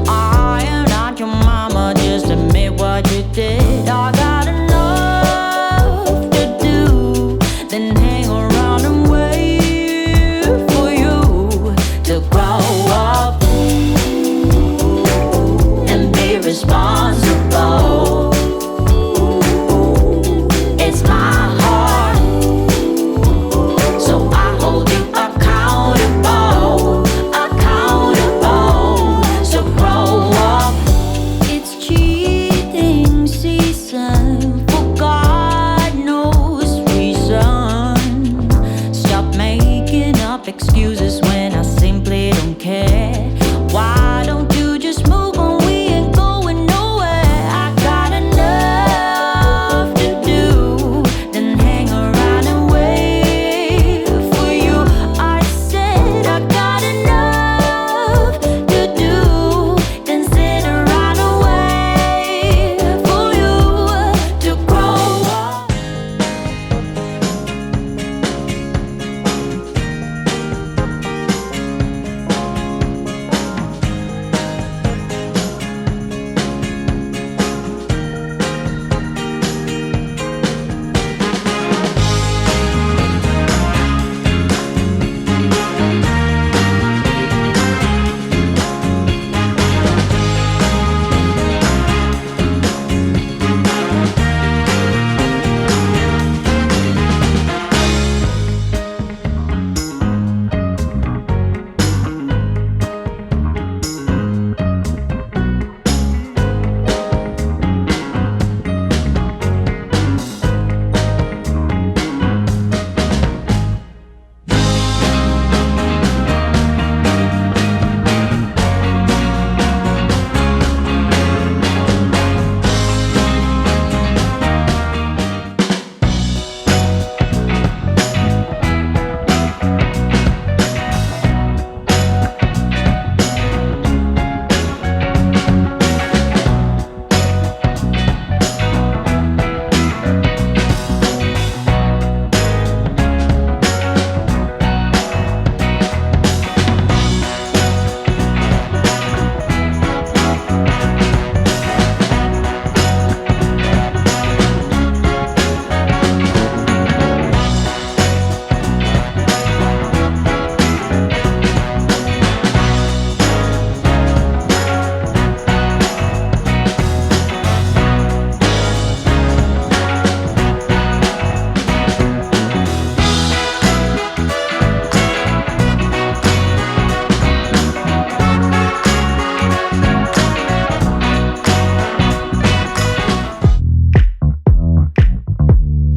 I am not your mama, just admit what you did. I got enough to do, then hang around and wait for you to grow up and be responsible. It's my heart, so I hold you accountable, accountable. So grow up. It's cheating season for God knows reason. Stop making up excuses when I simply don't care. Why don't you just move on? We ain't going nowhere. I got enough to do, then hang around and wait for you. I said I got enough to do, then sit around and wait for you to grow up.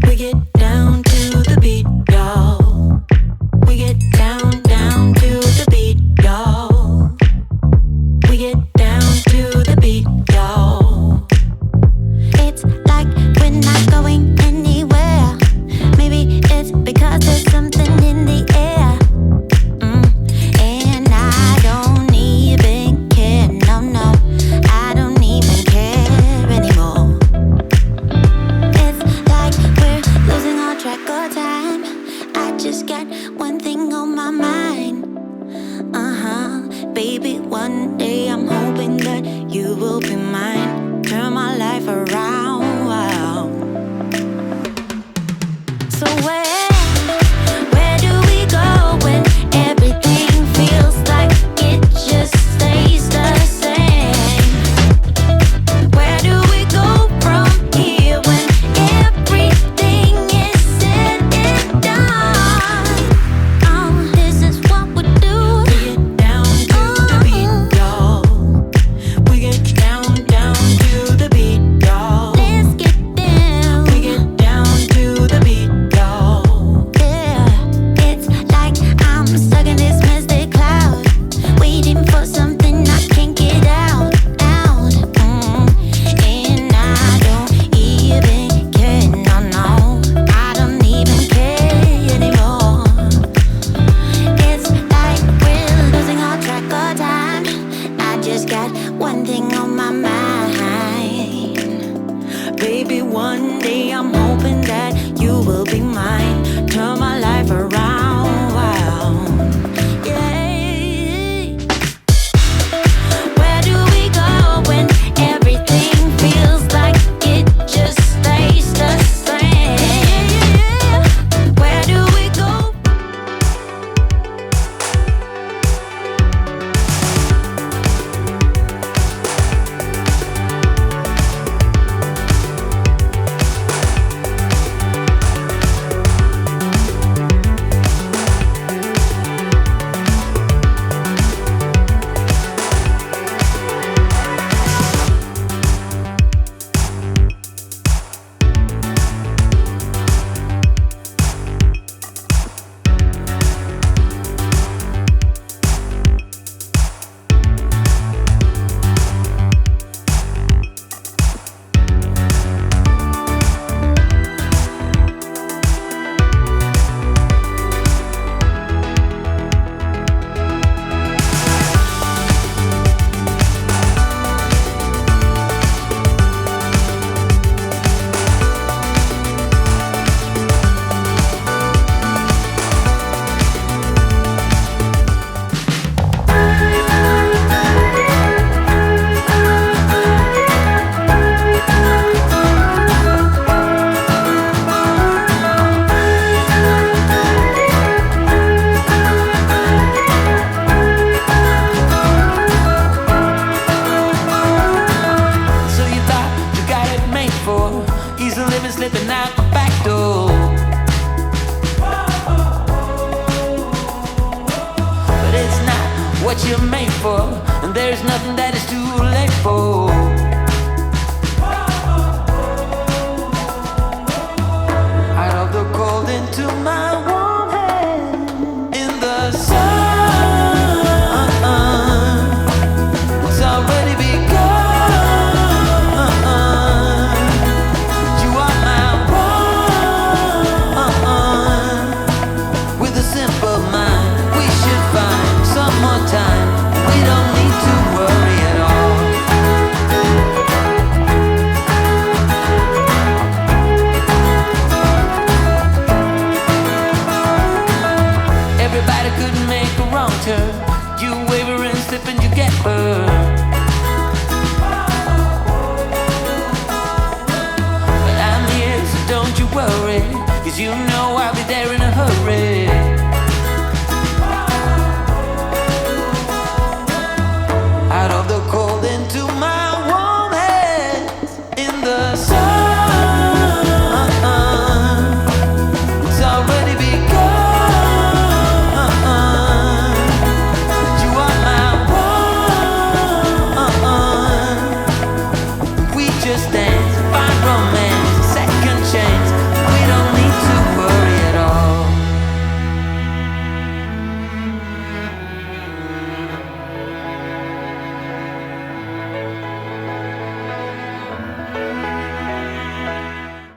We get down to the beat, y'all. We get down to the beat, y'all. We get down to the beat, y'all. It's like we're not going anywhere. Maybe it's because there's something in the air. And I don't even care, no, I don't even care anymore. It's like we're losing all track of time. I just got one thing on my mind. Baby, one day I'm hoping that you will be mine. Turn my life around. So where do we go when everything feels like it just stays the same? Where do we go from here when everything is said and done? This is what we do. We get down to the beat, y'all. We get down to the beat, y'all. Let's get down. We get down to the beat, y'all. Yeah, it's like I'm stuck in this misty cloud, waiting for something I can't get out. And I don't even care, no, I don't even care anymore. It's like we're losing all track of time. I just got one thing on my mind. Baby, one day I'm hoping that you will be mine. Turn my life around. Yeah. Where you're made for, and there's nothing that is too late for.